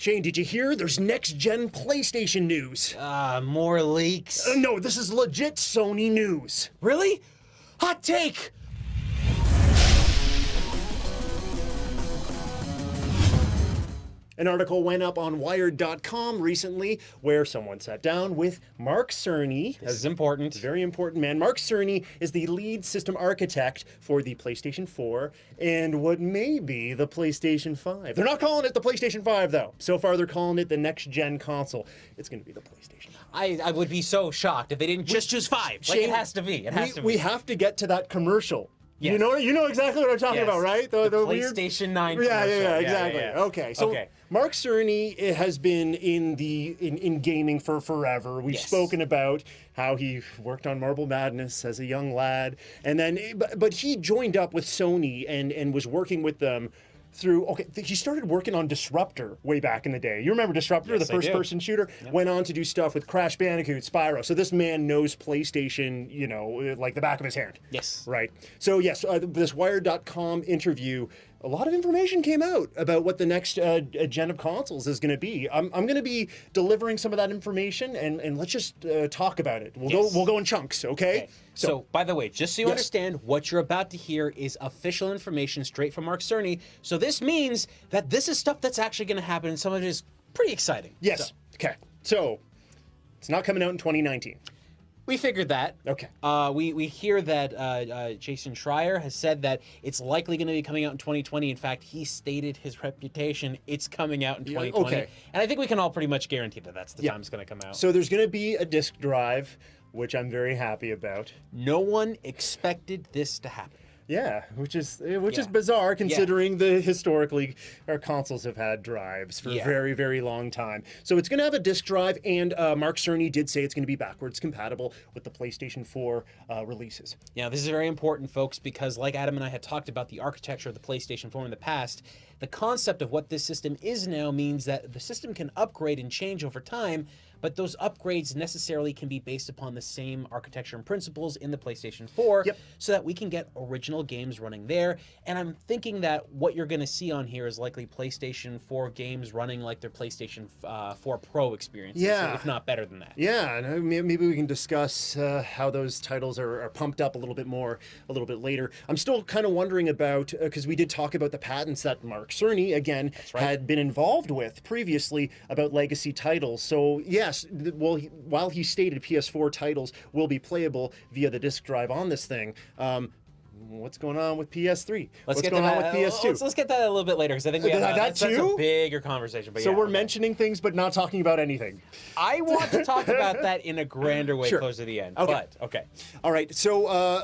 Shane, did you hear? There's next-gen PlayStation news. More leaks. No, this is legit Sony news. Really? Hot take! An article went up on Wired.com recently where someone sat down with Mark Cerny. This is important. Very important man. Mark Cerny is the lead system architect for the PlayStation 4 and what may be the PlayStation 5. They're not calling it the PlayStation 5 though. So far they're calling it the next-gen console. It's going to be the PlayStation 5. I would be so shocked if they didn't just choose 5. Like, it has to be. It has to be. We have to get to that commercial. Yes. You know exactly what I'm talking about, right? The weird PlayStation 9 Yeah, commercial. exactly. Yeah. Okay, so Mark Cerny has been in gaming for forever. We've spoken about how he worked on Marble Madness as a young lad, and then but he joined up with Sony and was working with them through, he started working on Disruptor way back in the day. You remember Disruptor, the first-person shooter? Yep. Went on to do stuff with Crash Bandicoot, Spyro. So this man knows PlayStation, like the back of his hand. Yes. Right. So yes, this Wired.com interview, a lot of information came out about what the next gen of consoles is going to be. I'm going to be delivering some of that information, and let's just talk about it. We'll go in chunks, okay? So, by the way, just so you understand, what you're about to hear is official information straight from Mark Cerny. So this means that this is stuff that's actually going to happen, and some of it is pretty exciting. Yes. Okay. So it's not coming out in 2019. We figured that. Okay. We hear that Jason Schreier has said that it's likely going to be coming out in 2020. In fact, he stated his reputation. It's coming out in 2020. Okay. And I think we can all pretty much guarantee that that's the time it's going to come out. So there's going to be a disk drive, which I'm very happy about. No one expected this to happen. Yeah, which is bizarre considering the historically our consoles have had drives for a very, very long time. So it's going to have a disk drive, and Mark Cerny did say it's going to be backwards compatible with the PlayStation 4 releases. Yeah, this is very important, folks, because like Adam and I had talked about the architecture of the PlayStation 4 in the past, the concept of what this system is now means that the system can upgrade and change over time, but those upgrades necessarily can be based upon the same architecture and principles in the PlayStation 4 so that we can get original games running there. And I'm thinking that what you're going to see on here is likely PlayStation 4 games running like their PlayStation 4 Pro experiences, if not better than that. Yeah, and maybe we can discuss how those titles are pumped up a little bit more a little bit later. I'm still kind of wondering about, because we did talk about the patents that Mark Cerny, again, had been involved with previously about legacy titles. So, yes, while he stated PS4 titles will be playable via the disk drive on this thing, what's going on with PS3? What's going on with PS2? Let's get that a little bit later, because I think we have that's a bigger conversation. But so we're mentioning things but not talking about anything. I want to talk about that in a grander way closer to the end. Okay. But, All right. So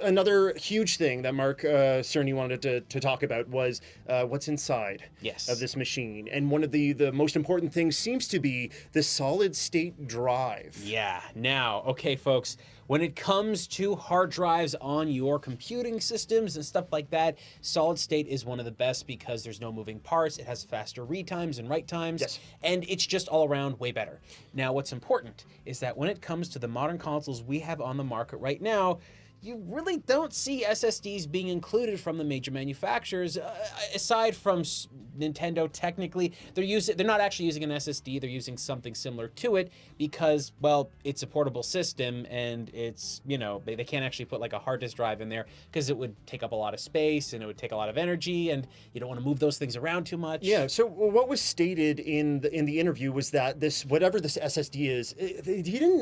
another huge thing that Mark Cerny wanted to talk about was what's inside of this machine. And one of the most important things seems to be the solid-state drive. Yeah. Now, okay, folks, when it comes to hard drives on your computing systems and stuff like that, solid state is one of the best because there's no moving parts. It has faster read times and write times, and it's just all around way better. Now, what's important is that when it comes to the modern consoles we have on the market right now, you really don't see SSDs being included from the major manufacturers, aside from Nintendo. Technically, they're not actually using an SSD. They're using something similar to it because, well, it's a portable system, and it's, they can't actually put like a hard disk drive in there because it would take up a lot of space and it would take a lot of energy, and you don't want to move those things around too much. Yeah. So what was stated in the interview was that whatever this SSD is, he didn't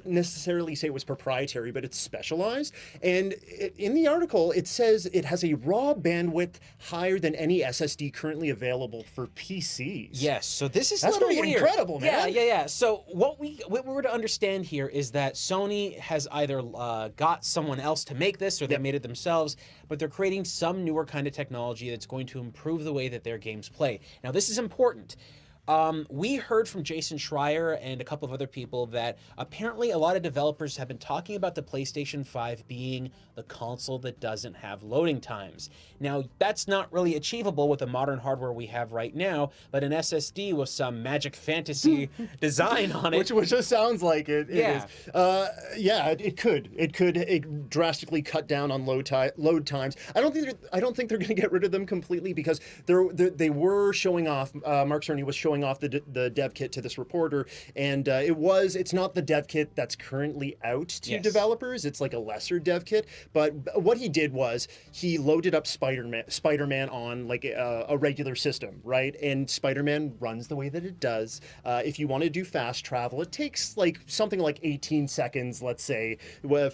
necessarily say it was proprietary, but it's specialized. And in the article, it says it has a raw bandwidth higher than any SSD currently available for PCs. Yes, so this is That's pretty incredible, man. Yeah. So what we're to understand here is that Sony has either got someone else to make this, or they made it themselves, but they're creating some newer kind of technology that's going to improve the way that their games play. Now, this is important. We heard from Jason Schreier and a couple of other people that apparently a lot of developers have been talking about the PlayStation 5 being the console that doesn't have loading times. Now, that's not really achievable with the modern hardware we have right now, but an SSD with some magic fantasy design on it. Which just sounds like it is. It could drastically cut down on load times. I don't think they're going to get rid of them completely because they were showing off, Mark Cerny was showing showing off the dev kit to this reporter, and it's not the dev kit that's currently out to developers. It's like a lesser dev kit. But what he did was he loaded up Spider-Man on like a regular system, right? And Spider-Man runs the way that it does. If you want to do fast travel, it takes like something like 18 seconds, let's say,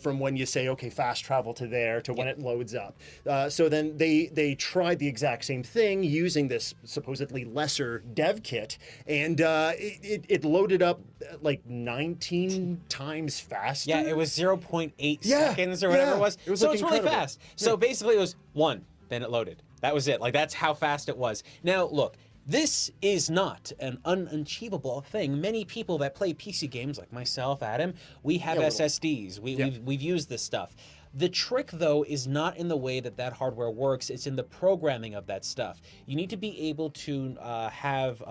from when you say, okay, fast travel to there to when it loads up. So then they tried the exact same thing using this supposedly lesser dev kit, and it loaded up like 19 times faster. Yeah, it was 0.8 seconds or whatever it was. It was so like it's really incredible. fast. So basically it was 1, then it loaded. That was it. Like, that's how fast it was. Now, look, this is not an unachievable thing. Many people that play PC games, like myself, Adam, we have SSDs. We've used this stuff. The trick, though, is not in the way that hardware works. It's in the programming of that stuff. You need to be able to have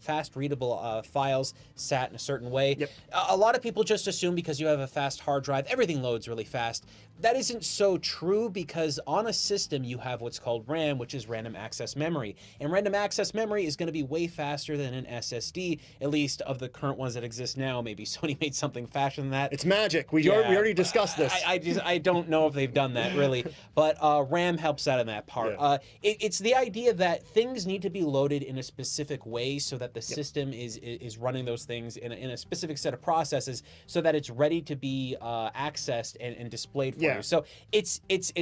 fast readable files sat in a certain way. A lot of people just assume because you have a fast hard drive, everything loads really fast. That isn't so true, because on a system you have what's called RAM, which is random access memory. And random access memory is going to be way faster than an SSD, at least of the current ones that exist now. Maybe Sony made something faster than that. It's magic. We already discussed this. I don't know if they've done that, really. But RAM helps out in that part. It's the idea that things need to be loaded in a specific way so that the system is running those things in a specific set of processes so that it's ready to be accessed and displayed for you. So it's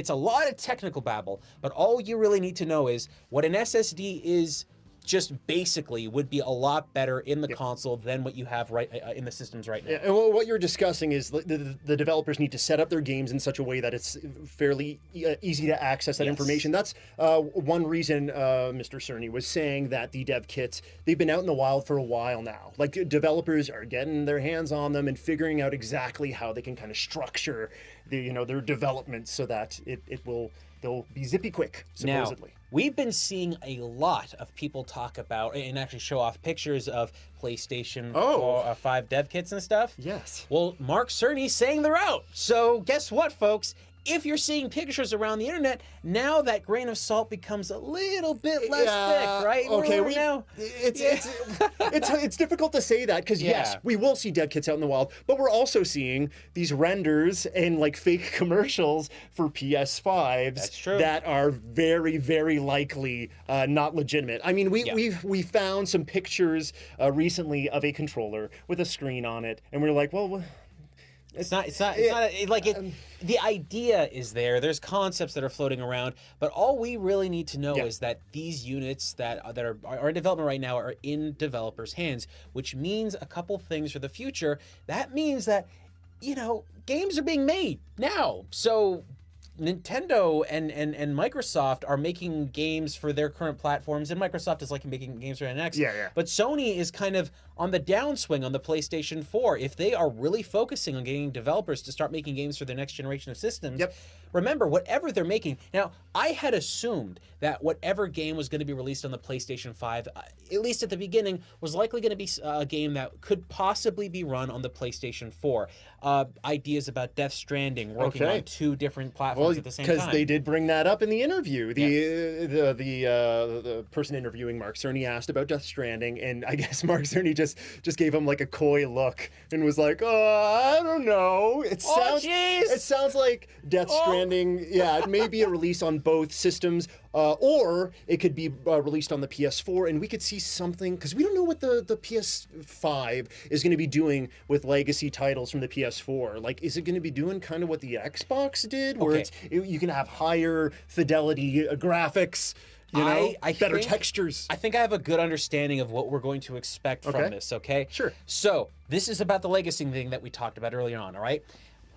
a lot of technical babble, but all you really need to know is what an SSD is. Just basically would be a lot better in the console than what you have in the systems right now. Yeah, and what you're discussing is the developers need to set up their games in such a way that it's fairly easy to access that information. That's one reason Mr. Cerny was saying that the dev kits, they've been out in the wild for a while now. Like, developers are getting their hands on them and figuring out exactly how they can kind of structure their development so that they'll be zippy quick, supposedly. Now, we've been seeing a lot of people talk about and actually show off pictures of PlayStation 5 dev kits and stuff. Yes. Well, Mark Cerny's saying they're out. So guess what, folks? If you're seeing pictures around the internet, now that grain of salt becomes a little bit less thick, right? Okay, it's difficult to say that because yes, we will see dev kits out in the wild, but we're also seeing these renders and like fake commercials for PS5s that are very, very likely not legitimate. I mean, we found some pictures recently of a controller with a screen on it, and we're like, well. The idea is there. There's concepts that are floating around, but all we really need to know is that these units that are in development right now are in developers' hands, which means a couple things for the future. That means that, games are being made now. So Nintendo and Microsoft are making games for their current platforms, and Microsoft is like making games for NX. But Sony is kind of on the downswing on the PlayStation 4. If they are really focusing on getting developers to start making games for the next generation of systems, remember, whatever they're making. Now, I had assumed that whatever game was going to be released on the PlayStation 5, at least at the beginning, was likely going to be a game that could possibly be run on the PlayStation 4. Ideas about Death Stranding, working on 2 different platforms at the same time. Because they did bring that up in the interview. The person interviewing Mark Cerny asked about Death Stranding, and I guess Mark Cerny just gave him like a coy look and was like, I don't know. It sounds like Death Stranding, it may be a release on both systems, or it could be released on the PS4, and we could see something, because we don't know what the PS5 is going to be doing with legacy titles from the PS4. Like, is it going to be doing kind of what the Xbox did, where you can have higher fidelity graphics, better textures? I think I have a good understanding of what we're going to expect from this, okay? Sure. So, this is about the legacy thing that we talked about earlier on, all right?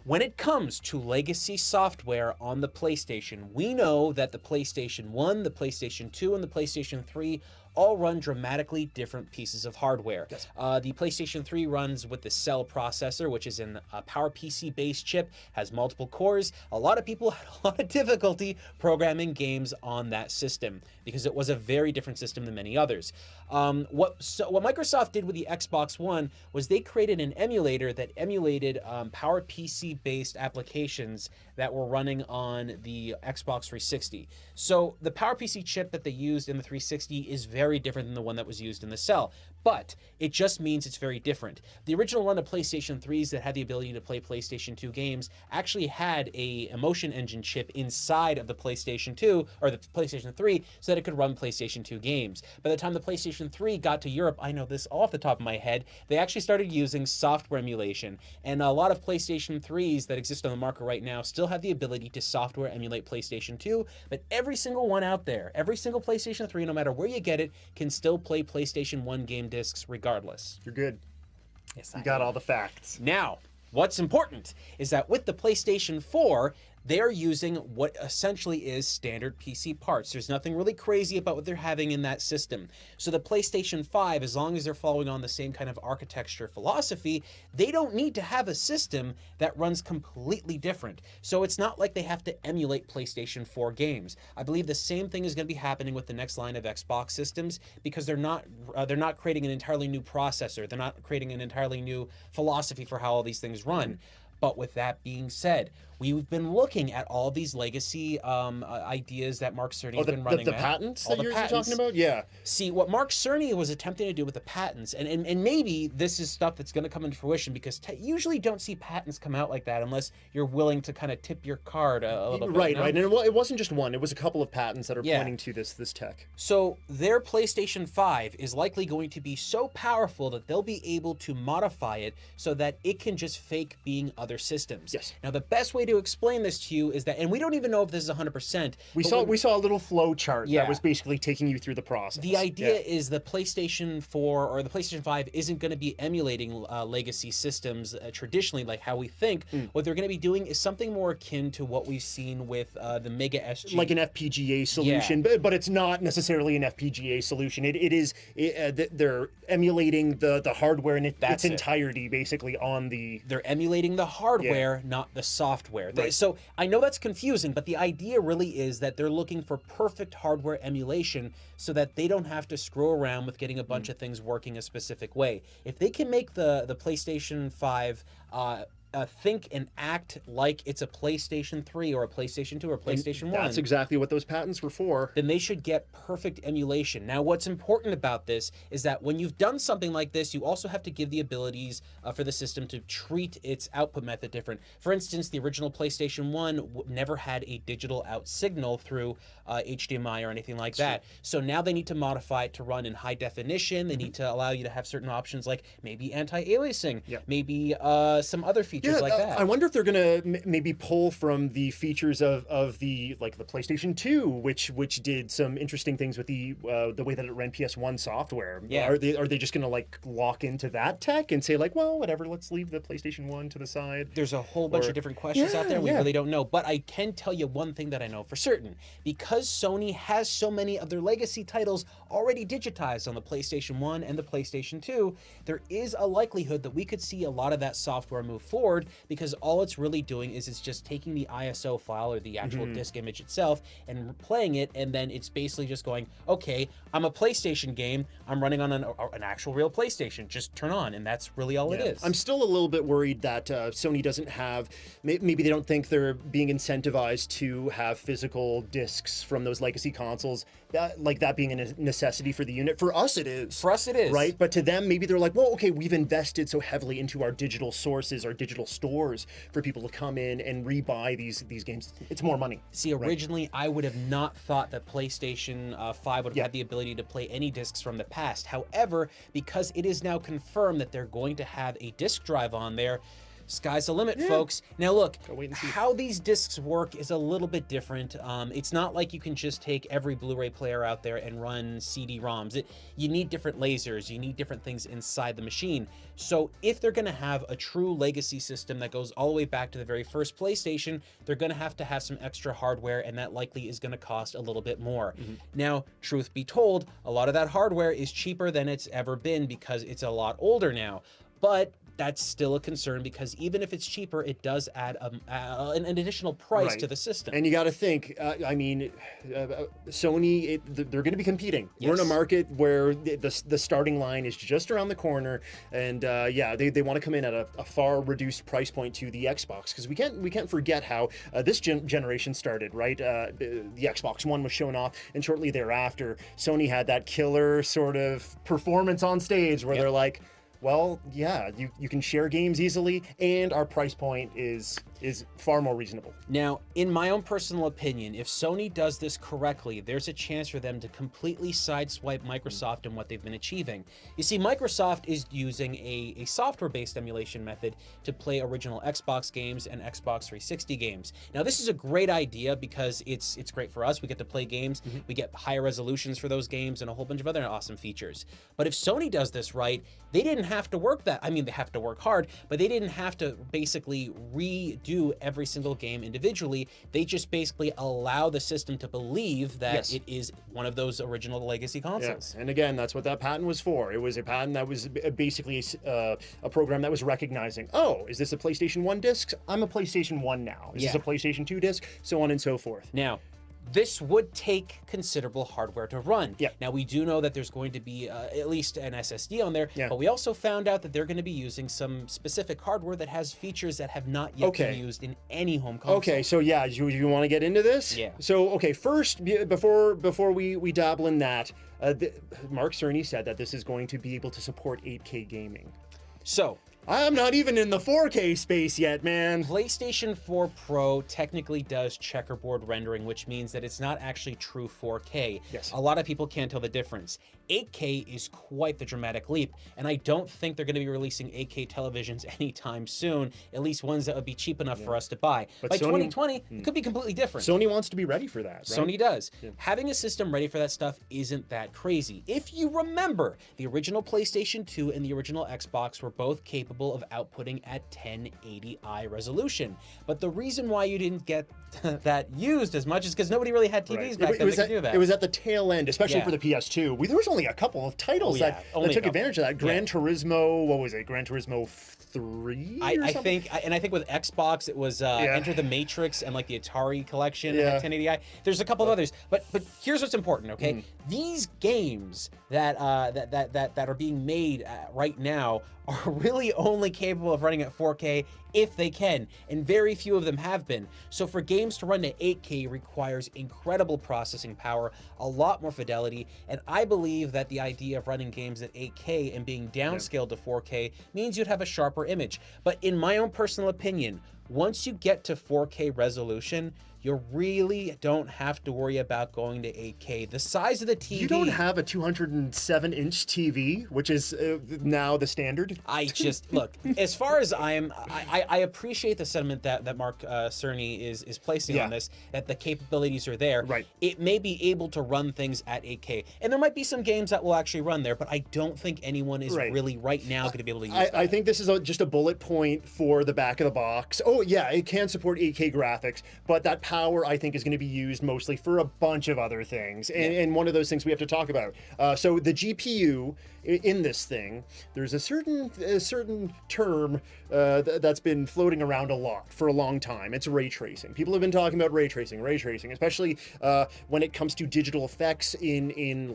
When it comes to legacy software on the PlayStation, we know that the PlayStation 1, the PlayStation 2, and the PlayStation 3 all run dramatically different pieces of hardware. The PlayStation 3 runs with the Cell processor, which is a PowerPC-based chip, has multiple cores. A lot of people had a lot of difficulty programming games on that system because it was a very different system than many others. What Microsoft did with the Xbox One was they created an emulator that emulated PowerPC-based applications that were running on the Xbox 360. So the PowerPC chip that they used in the 360 is very different than the one that was used in the Cell. but it just means it's very different. The original run of PlayStation 3s that had the ability to play PlayStation 2 games actually had a motion engine chip inside of the PlayStation 2 or the PlayStation 3 so that it could run PlayStation 2 games. By the time the PlayStation 3 got to Europe, I know this off the top of my head, they actually started using software emulation. And a lot of PlayStation 3s that exist on the market right now still have the ability to software emulate PlayStation 2, but every single one out there, every single PlayStation 3, no matter where you get it, can still play PlayStation 1 game discs regardless. You're good. Yes, You got all the facts. Now, what's important is that with the PlayStation 4, they're using what essentially is standard PC parts. There's nothing really crazy about what they're having in that system. So the PlayStation 5, as long as they're following on the same kind of architecture philosophy, they don't need to have a system that runs completely different. So it's not like they have to emulate PlayStation 4 games. I believe the same thing is going to be happening with the next line of Xbox systems because they're not creating an entirely new processor. They're not creating an entirely new philosophy for how all these things run. But with that being said, we've been looking at all these legacy ideas that Mark Cerny has been running the patents that you're talking about? Yeah. See, what Mark Cerny was attempting to do with the patents, and maybe this is stuff that's going to come into fruition because usually don't see patents come out like that unless you're willing to kind of tip your card a little bit. Right. And it wasn't just one. It was a couple of patents that are pointing to this tech. So their PlayStation 5 is likely going to be so powerful that they'll be able to modify it so that it can just fake being other systems. Yes. Now, the best way to explain this to you is that, and we don't even know if this is 100%. We saw a little flow chart that was basically taking you through the process. The idea is the PlayStation 4 or the PlayStation 5 isn't going to be emulating legacy systems traditionally like how we think. What they're going to be doing is something more akin to what we've seen with the Mega SG. Like an FPGA solution, but it's not necessarily an FPGA solution. They're emulating the hardware in its entirety, basically on the... They're emulating the hardware, not the software. Right. So I know that's confusing, but the idea really is that they're looking for perfect hardware emulation so that they don't have to screw around with getting a bunch of things working a specific way. If they can make the PlayStation 5 think and act like it's a PlayStation 3 or a PlayStation 2 or PlayStation 1. That's exactly what those patents were for. Then they should get perfect emulation. Now, what's important about this is that when you've done something like this, you also have to give the abilities for the system to treat its output method different. For instance, the original PlayStation 1 never had a digital out signal through HDMI or anything like that. So now they need to modify it to run in high definition. They need to allow you to have certain options like maybe anti-aliasing, maybe some other features like that. I wonder if they're gonna maybe pull from the features of the PlayStation 2, which did some interesting things with the way that it ran PS1 software. Yeah. Are they just gonna lock into that tech and say well, whatever, let's leave the PlayStation 1 to the side? There's a whole bunch of different questions out there. We really don't know, but I can tell you one thing that I know for certain: because Sony has so many of their legacy titles already digitized on the PlayStation 1 and the PlayStation 2, there is a likelihood that we could see a lot of that software move forward, because all it's really doing is it's just taking the ISO file or the actual disk image itself and playing it, and then it's basically just going, okay, I'm a PlayStation game, I'm running on an actual real PlayStation, just turn on, and that's really all it is. I'm still a little bit worried that Sony doesn't have, maybe they don't think they're being incentivized to have physical discs from those legacy consoles, that being a necessity for the unit. For us it is. For us it is. Right? But to them, maybe they're like, well, okay, we've invested so heavily into our digital sources, our digital stores, for people to come in and rebuy these games. It's more money. See, originally I would have not thought that PlayStation 5 would have had the ability to play any discs from the past. However, because it is now confirmed that they're going to have a disk drive on there, sky's the limit, folks. Now look, how these discs work is a little bit different. It's not like you can just take every Blu-ray player out there and run CD-ROMs. You need different lasers, you need different things inside the machine. So if they're gonna have a true legacy system that goes all the way back to the very first PlayStation, they're gonna have to have some extra hardware, and that likely is gonna cost a little bit more. Now, truth be told, a lot of that hardware is cheaper than it's ever been because it's a lot older now. But that's still a concern because even if it's cheaper, it does add an additional price Right. to the system. And you got to think, Sony, they're going to be competing. We're in a Yes. market where the starting line is just around the corner, and they want to come in at a far reduced price point to the Xbox, because we can't forget how this generation started, right? The Xbox One was shown off, and shortly thereafter, Sony had that killer sort of performance on stage where they're like, well, yeah, you can share games easily, and our price point is far more reasonable. Now, in my own personal opinion, if Sony does this correctly, there's a chance for them to completely sideswipe Microsoft and what they've been achieving. You see, Microsoft is using a software-based emulation method to play original Xbox games and Xbox 360 games. Now, this is a great idea because it's great for us. We get to play games, we get higher resolutions for those games, and a whole bunch of other awesome features. But if Sony does this right, they didn't have to work that. I mean, they have to work hard, but they didn't have to basically redo every single game individually. They just basically allow the system to believe that it is one of those original legacy consoles. Yes, and again, that's what that patent was for. It was a patent that was basically a program that was recognizing, oh, is this a PlayStation 1 disc? I'm a PlayStation 1 now. Is this a PlayStation 2 disc? So on and so forth. Now, this would take considerable hardware to run. Yeah. Now, we do know that there's going to be at least an SSD on there, Yeah. but we also found out that they're going to be using some specific hardware that has features that have not yet been used in any home console. Okay, so yeah, you want to get into this? Yeah. So, okay, first, before we dabble in that, Mark Cerny said that this is going to be able to support 8K gaming. So, I'm not even in the 4K space yet, man. PlayStation 4 Pro technically does checkerboard rendering, which means that it's not actually true 4K. Yes. A lot of people can't tell the difference. 8K is quite the dramatic leap, and I don't think they're going to be releasing 8K televisions anytime soon, at least ones that would be cheap enough for us to buy. But By Sony- 2020, it could be completely different. Sony wants to be ready for that, right? Sony does. Having a system ready for that stuff isn't that crazy. If you remember, the original PlayStation 2 and the original Xbox were both capable of outputting at 1080i resolution. But the reason why you didn't get that used as much is because nobody really had TVs back then that could do that. It was at the tail end, especially Yeah. for the PS2. There was only a couple of titles that only a took couple. advantage of that. Gran Turismo, what was it? Gran Turismo 3 I think with Xbox it was Enter the Matrix and like the Atari collection at 1080i. There's a couple of others, but here's what's important, okay? These games that are being made right now are really only capable of running at 4K if they can, and very few of them have been. So for games to run to 8K requires incredible processing power, a lot more fidelity, and I believe that the idea of running games at 8K and being downscaled to 4K means you'd have a sharper image. But in my own personal opinion, once you get to 4K resolution, you really don't have to worry about going to 8K. The size of the TV... You don't have a 207-inch TV, which is now the standard? I just, look, as far as I appreciate the sentiment that Mark Cerny is placing on this, that the capabilities are there. Right. It may be able to run things at 8K. And there might be some games that will actually run there, but I don't think anyone is really right now going to be able to use that. I think this is just a bullet point for the back of the box. Oh, yeah, it can support 8K graphics, but that power, I think, is going to be used mostly for a bunch of other things. And one of those things we have to talk about. So the GPU in this thing, there's a certain term that's been floating around a lot for a long time. It's ray tracing. People have been talking about ray tracing, especially when it comes to digital effects in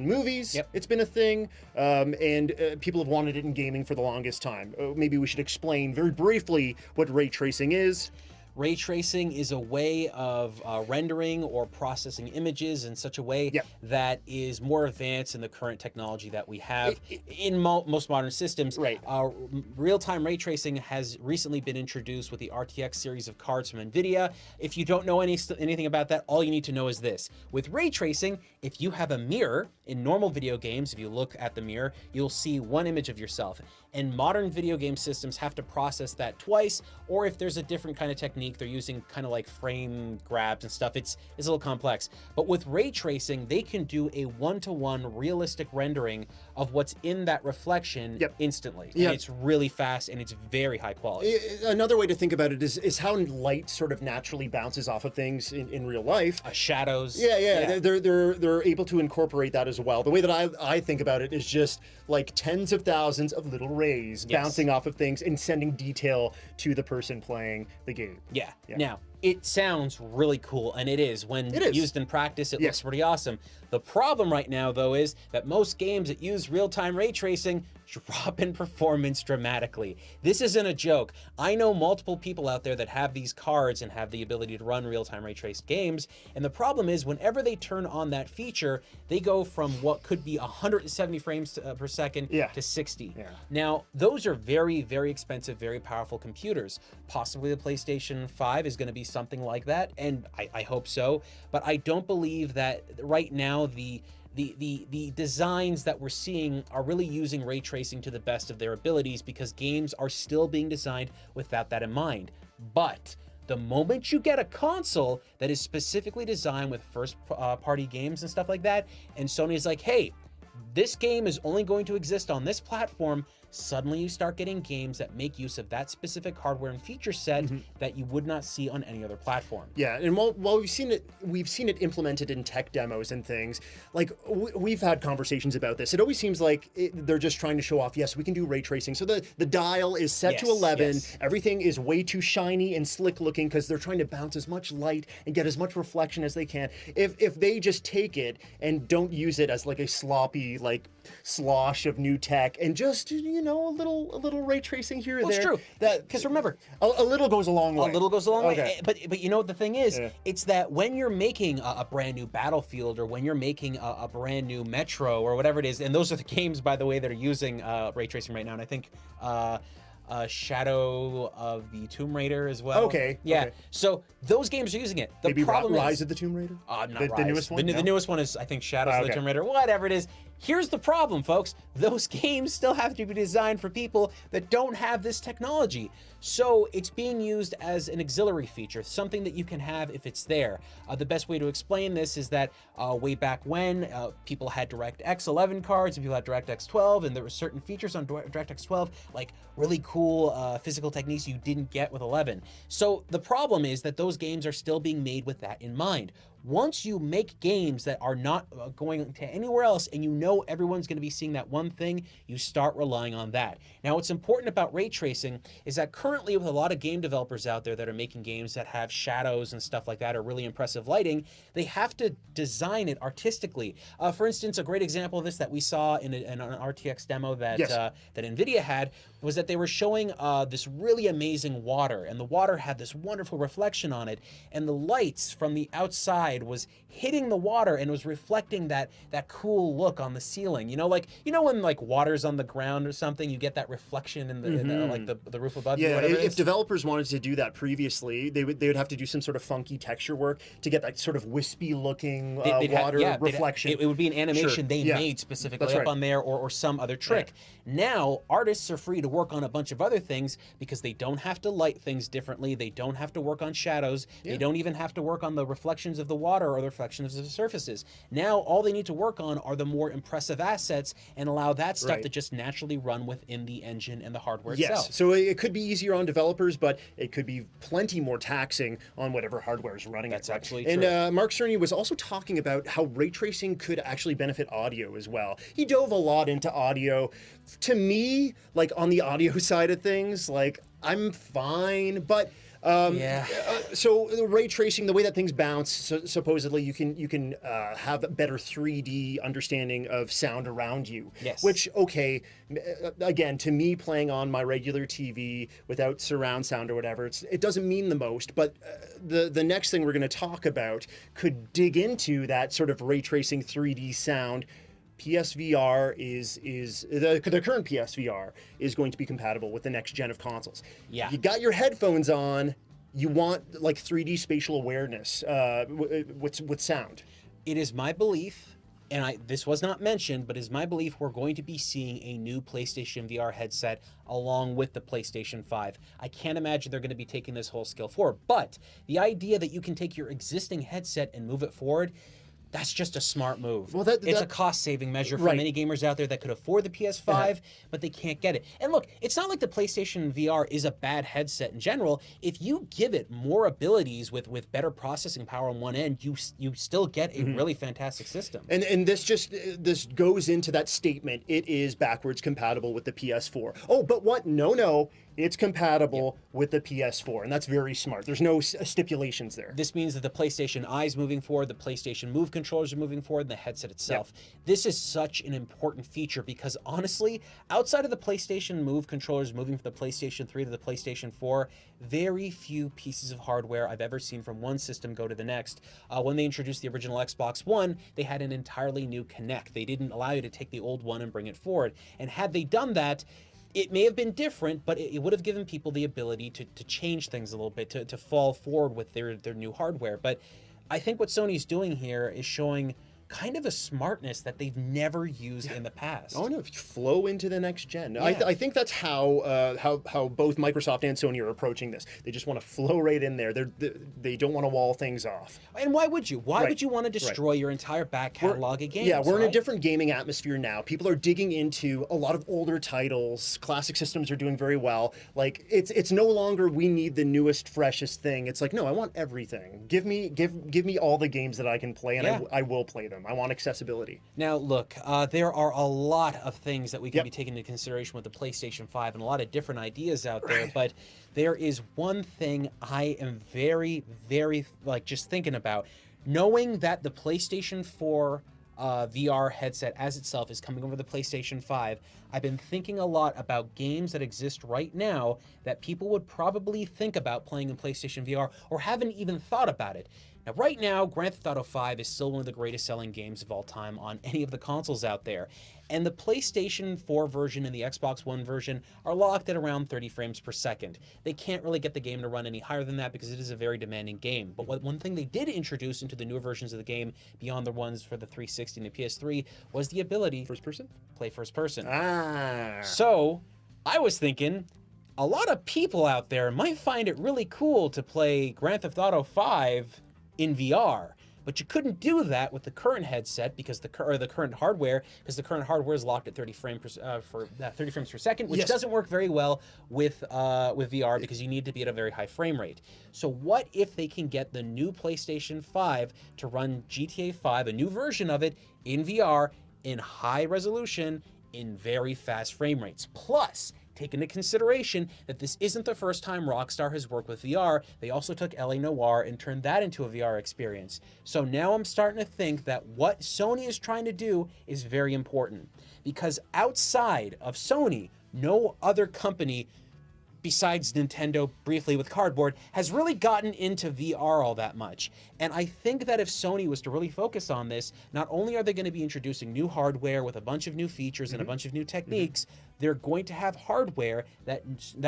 movies. It's been a thing, and people have wanted it in gaming for the longest time. Maybe we should explain very briefly what ray tracing is. Ray tracing is a way of rendering or processing images in such a way that is more advanced in the current technology that we have in most modern systems. Right. Real-time ray tracing has recently been introduced with the RTX series of cards from NVIDIA. If you don't know anything about that, all you need to know is this. With ray tracing, if you have a mirror, in normal video games, if you look at the mirror, you'll see one image of yourself. And modern video game systems have to process that twice, or if there's a different kind of technique, they're using kind of like frame grabs and stuff. It's a little complex. But with ray tracing, they can do a one-to-one realistic rendering of what's in that reflection instantly. And it's really fast and it's very high quality. Another way to think about it is how light sort of naturally bounces off of things in real life. Shadows. Yeah. They're able to incorporate that as well. The way that I think about it is just like tens of thousands of little rays bouncing off of things and sending detail to the person playing the game. Yeah. Now, it sounds really cool, and it is. When used in practice, it looks pretty awesome. The problem right now, though, is that most games that use real-time ray tracing drop in performance dramatically. This isn't a joke. I know multiple people out there that have these cards and have the ability to run real-time ray traced games, and the problem is whenever they turn on that feature, they go from what could be 170 frames per second to 60. Now, those are very, very expensive, very powerful computers. Possibly the PlayStation 5 is going to be something like that, and I hope so, but I don't believe that right now the designs that we're seeing are really using ray tracing to the best of their abilities, because games are still being designed without that in mind. But the moment you get a console that is specifically designed with first-party games and stuff like that, and Sony's like, hey, this game is only going to exist on this platform, suddenly you start getting games that make use of that specific hardware and feature set that you would not see on any other platform. Yeah, and while we've seen it implemented in tech demos and things, like we've had conversations about this. It always seems like they're just trying to show off, yes, we can do ray tracing. So the dial is set to 11. Everything is way too shiny and slick looking because they're trying to bounce as much light and get as much reflection as they can. If they just take it and don't use it as like a sloppy like slosh of new tech and just a little ray tracing here or there. It's true. Because remember, a little goes a long way. A little goes a long way. But you know what the thing is? It's that when you're making a brand new Battlefield, or when you're making a brand new Metro, or whatever it is, and those are the games, by the way, that are using ray tracing right now. And I think Shadow of the Tomb Raider as well. Okay. Yeah. Okay. So those games are using it. The Maybe problem Rise is, of the Tomb Raider? Not the Rise. Newest one? The newest one is, I think, Shadows of the Tomb Raider. Whatever it is. Here's the problem, folks. Those games still have to be designed for people that don't have this technology. So it's being used as an auxiliary feature, something that you can have if it's there. The best way to explain this is that way back when, people had DirectX 11 cards and people had DirectX 12, and there were certain features on DirectX 12, like really cool physical techniques you didn't get with 11. So the problem is that those games are still being made with that in mind. Once you make games that are not going to anywhere else, and you know everyone's going to be seeing that one thing, you start relying on that. Now, what's important about ray tracing is that currently with a lot of game developers out there that are making games that have shadows and stuff like that, or really impressive lighting, they have to design it artistically. For instance, a great example of this that we saw in an RTX demo that that NVIDIA had was that they were showing this really amazing water, and the water had this wonderful reflection on it, and the lights from the outside was hitting the water and was reflecting that cool look on the ceiling. When like water's on the ground or something, you get that reflection in the roof above you. Yeah, if developers wanted to do that previously, they would have to do some sort of funky texture work to get that sort of wispy looking water reflection. It would be an animation they made specifically up on there, or some other trick. Now artists are free to work on a bunch of other things because they don't have to light things differently. They don't have to work on shadows. They don't even have to work on the reflections of the water or the reflections of the surfaces. Now all they need to work on are the more impressive assets and allow that stuff to just naturally run within the engine and the hardware itself. So it could be easier on developers, but it could be plenty more taxing on whatever hardware is running. That's absolutely true. And Mark Cerny was also talking about how ray tracing could actually benefit audio as well. He dove a lot into audio. To me, like on the audio side of things, like I'm fine, but so the ray tracing, the way that things bounce, supposedly you can have a better 3D understanding of sound around you. Yes. Which, okay, again, to me, playing on my regular TV without surround sound or whatever, it doesn't mean the most. But the next thing we're going to talk about could dig into that sort of ray tracing 3D sound. PSVR is the current PSVR is going to be compatible with the next gen of consoles. Yeah. You got your headphones on, you want like 3D spatial awareness with sound. It is my belief, and this was not mentioned, but it is my belief we're going to be seeing a new PlayStation VR headset along with the PlayStation 5. I can't imagine they're going to be taking this whole skill forward, but the idea that you can take your existing headset and move it forward, That's just a smart move. Well, it's a cost-saving measure for right. many gamers out there that could afford the PS5, but they can't get it. And look, it's not like the PlayStation VR is a bad headset in general. If you give it more abilities with better processing power on one end, you still get a really fantastic system. And this goes into that statement. It is backwards compatible with the PS4. Oh, but what? No. It's compatible with the PS4, and that's very smart. There's no stipulations there. This means that the PlayStation Eye is moving forward, the PlayStation Move controllers are moving forward, and the headset itself. This is such an important feature because, honestly, outside of the PlayStation Move controllers moving from the PlayStation 3 to the PlayStation 4, very few pieces of hardware I've ever seen from one system go to the next. When they introduced the original Xbox One, they had an entirely new Kinect. They didn't allow you to take the old one and bring it forward. And had they done that, it may have been different, but it would have given people the ability to change things a little bit, to fall forward with their new hardware. But I think what Sony's doing here is showing kind of a smartness that they've never used in the past. Oh no, flow into the next gen. Yeah. I think that's how both Microsoft and Sony are approaching this. They just want to flow right in there. They don't want to wall things off. And why would you? Why would you want to destroy your entire back catalog of games? Yeah, we're in a different gaming atmosphere now. People are digging into a lot of older titles. Classic systems are doing very well. Like it's no longer we need the newest, freshest thing. It's like no, I want everything. Give me all the games that I can play, and I will play them. I want accessibility. Now, look, there are a lot of things that we can be taking into consideration with the PlayStation 5 and a lot of different ideas out there, but there is one thing I am very, very, just thinking about. Knowing that the PlayStation 4 VR headset as itself is coming over the PlayStation 5, I've been thinking a lot about games that exist right now that people would probably think about playing in PlayStation VR or haven't even thought about it. Now, right now, Grand Theft Auto 5 is still one of the greatest selling games of all time on any of the consoles out there. And the PlayStation 4 version and the Xbox One version are locked at around 30 frames per second. They can't really get the game to run any higher than that because it is a very demanding game. But one thing they did introduce into the newer versions of the game, beyond the ones for the 360 and the PS3, was the ability First person? play first person. Ah. So, I was thinking, a lot of people out there might find it really cool to play Grand Theft Auto 5 in VR, but you couldn't do that with the current headset because the current hardware is locked at 30 frames per second, which doesn't work very well with VR because you need to be at a very high frame rate. So what if they can get the new PlayStation 5 to run GTA 5, a new version of it, in VR in high resolution in very fast frame rates? Plus, take into consideration that this isn't the first time Rockstar has worked with VR. They also took LA Noire and turned that into a VR experience. So now I'm starting to think that what Sony is trying to do is very important. Because outside of Sony, no other company besides Nintendo briefly with cardboard, has really gotten into VR all that much. And I think that if Sony was to really focus on this, not only are they going to be introducing new hardware with a bunch of new features and a bunch of new techniques, they're going to have hardware that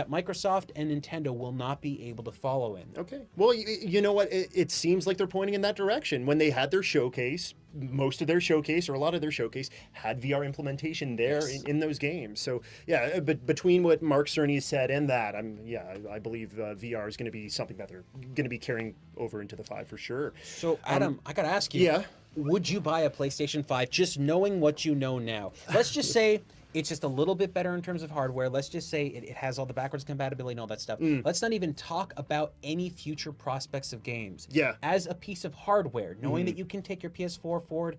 Microsoft and Nintendo will not be able to follow in. Okay. Well, you know what? It seems like they're pointing in that direction. When they had their showcase, most of their showcase, or a lot of their showcase, had VR implementation there in those games. So, yeah, but between what Mark Cerny said and that, I believe VR is going to be something that they're going to be carrying over into the 5 for sure. So, Adam, I got to ask you, would you buy a PlayStation 5 just knowing what you know now? Let's just say it's just a little bit better in terms of hardware. Let's just say it has all the backwards compatibility and all that stuff. Let's not even talk about any future prospects of games. Yeah. As a piece of hardware, knowing that you can take your PS4 forward,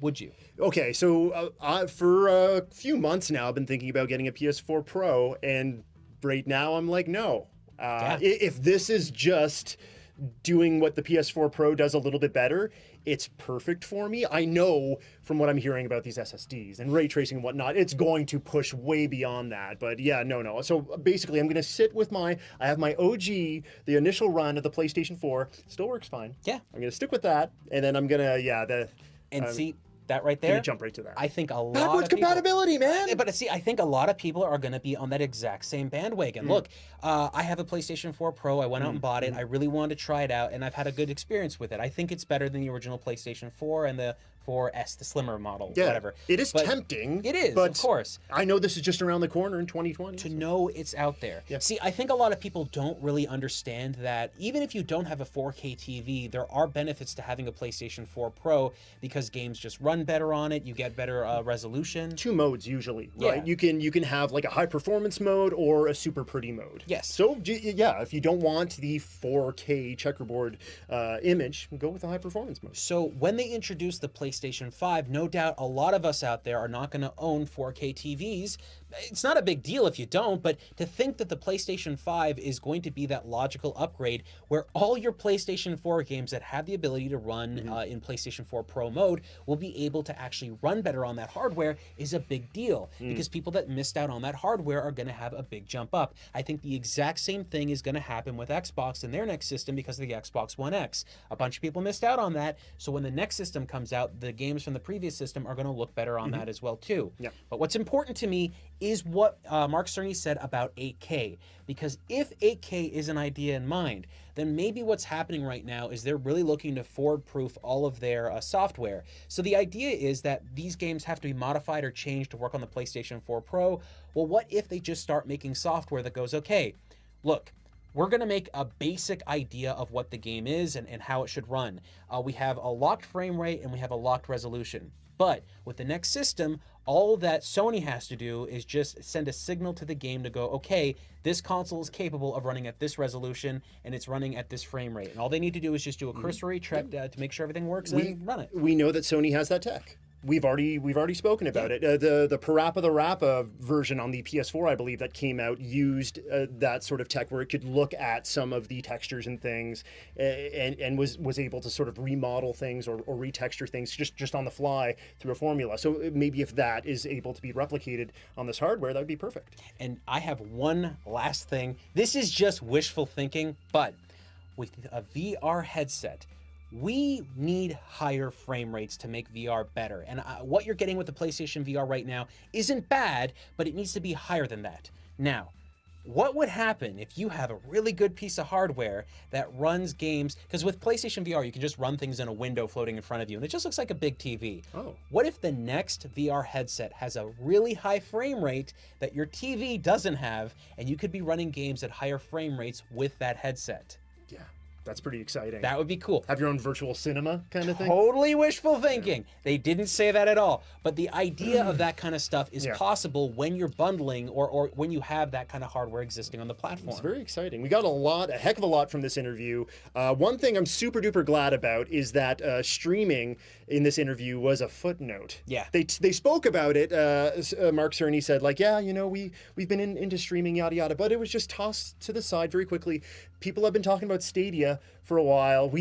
would you? Okay, so for a few months now, I've been thinking about getting a PS4 Pro, and right now I'm like, no. If this is just doing what the PS4 Pro does a little bit better, it's perfect for me. I know from what I'm hearing about these SSDs and ray tracing and whatnot, it's going to push way beyond that. But yeah, no. So basically, I'm going to sit with I have my OG, the initial run of the PlayStation 4. Still works fine. Yeah. I'm going to stick with that. And then I'm going to, see, that right there, jump right to that. I think a lot backwards of people, compatibility, man. But see, I think a lot of people are going to be on that exact same bandwagon. Look, I have a PlayStation 4 Pro. I went out and bought it. I really wanted to try it out, and I've had a good experience with it. I think it's better than the original PlayStation 4 and the 4S, the slimmer model, Yeah, whatever. it is But tempting. It is, but of course. I know this is just around the corner in 2020. To know it's out there. Yeah. See, I think a lot of people don't really understand that even if you don't have a 4K TV, there are benefits to having a PlayStation 4 Pro because games just run better on it. You get better resolution. 2 modes usually, right? Yeah. You can have like a high performance mode or a super pretty mode. Yes. So yeah, if you don't want the 4K checkerboard image, go with the high performance mode. So when they introduce the PlayStation 5, no doubt a lot of us out there are not going to own 4K TVs. It's not a big deal if you don't, but to think that the PlayStation 5 is going to be that logical upgrade where all your PlayStation 4 games that have the ability to run in PlayStation 4 Pro mode will be able to actually run better on that hardware is a big deal because people that missed out on that hardware are going to have a big jump up. I think the exact same thing is going to happen with Xbox and their next system because of the Xbox One X. A bunch of people missed out on that, so when the next system comes out, the games from the previous system are going to look better on that as well too. Yeah. But what's important to me is what Mark Cerny said about 8K. Because if 8K is an idea in mind, then maybe what's happening right now is they're really looking to forward-proof all of their software. So the idea is that these games have to be modified or changed to work on the PlayStation 4 Pro. Well, what if they just start making software that goes, okay, look, we're going to make a basic idea of what the game is and how it should run. We have a locked frame rate and we have a locked resolution. But with the next system, all that Sony has to do is just send a signal to the game to go, okay, this console is capable of running at this resolution and it's running at this frame rate. And all they need to do is just do a cursory check to make sure everything works and run it. We know that Sony has that tech. We've already spoken about it. The Parappa the Rappa version on the PS4, I believe, that came out used that sort of tech where it could look at some of the textures and things, and was able to sort of remodel things or retexture things just on the fly through a formula. So maybe if that is able to be replicated on this hardware, that would be perfect. And I have one last thing. This is just wishful thinking, but with a VR headset, we need higher frame rates to make VR better. And what you're getting with the PlayStation VR right now isn't bad, but it needs to be higher than that. Now, what would happen if you have a really good piece of hardware that runs games? Because with PlayStation VR, you can just run things in a window floating in front of you, and it just looks like a big TV. Oh. What if the next VR headset has a really high frame rate that your TV doesn't have, and you could be running games at higher frame rates with that headset? Yeah. That's pretty exciting. That would be cool. Have your own virtual cinema kind of thing? Totally wishful thinking. Yeah. They didn't say that at all. But the idea of that kind of stuff is possible when you're bundling or when you have that kind of hardware existing on the platform. It's very exciting. We got a heck of a lot from this interview. One thing I'm super duper glad about is that streaming in this interview was a footnote. Yeah. They spoke about it. Mark Cerny said, like, yeah, you know, we've been into streaming, yada yada, but it was just tossed to the side very quickly. People have been talking about Stadia for a while.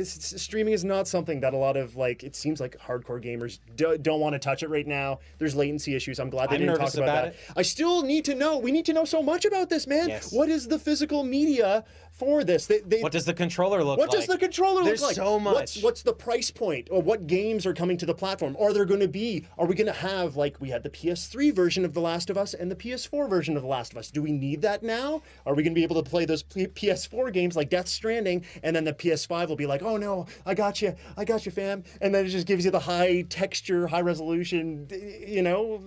Streaming is not something that a lot of, like, it seems like hardcore gamers don't want to touch it right now. There's latency issues. I'm glad they didn't talk about that. I still need to know. We need to know so much about this, man. Yes. What is the physical media for this? What does the controller look like? What does the controller look like? There's so much. What's the price point? Or what games are coming to the platform? Are we going to have, like, we had the PS3 version of The Last of Us and the PS4 version of The Last of Us? Do we need that now? Are we going to be able to play those PS4 games like Death Stranding, and then the PS5 will be like, oh no, I got you, fam, and then it just gives you the high texture, high resolution, you know?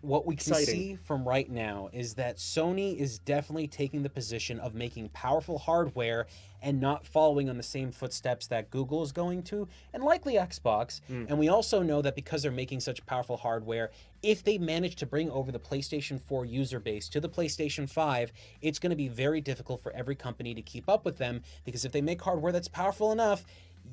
What we can see from right now is that Sony is definitely taking the position of making powerful hardware and not following on the same footsteps that Google is going to, and likely Xbox. And we also know that because they're making such powerful hardware, if they manage to bring over the PlayStation 4 user base to the PlayStation 5, it's going to be very difficult for every company to keep up with them, because if they make hardware that's powerful enough,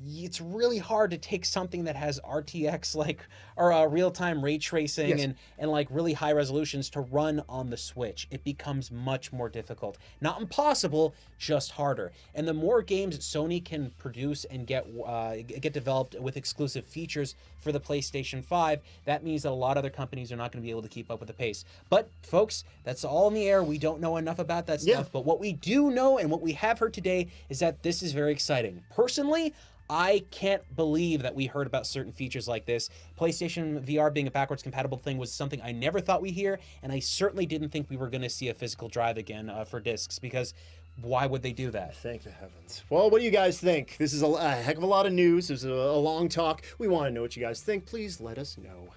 it's really hard to take something that has RTX or real-time ray tracing and like really high resolutions to run on the Switch. It becomes much more difficult. Not impossible, just harder. And the more games Sony can produce and get developed with exclusive features for the PlayStation 5, that means that a lot of other companies are not going to be able to keep up with the pace. But folks, that's all in the air. We don't know enough about that stuff. But what we do know and what we have heard today is that this is very exciting. Personally, I can't believe that we heard about certain features like this. PlayStation VR being a backwards compatible thing was something I never thought we'd hear, and I certainly didn't think we were going to see a physical drive again for discs, because Why would they do that? Thank the heavens. Well, what do you guys think? This is a heck of a lot of news. This is a long talk. We want to know what you guys think. Please let us know.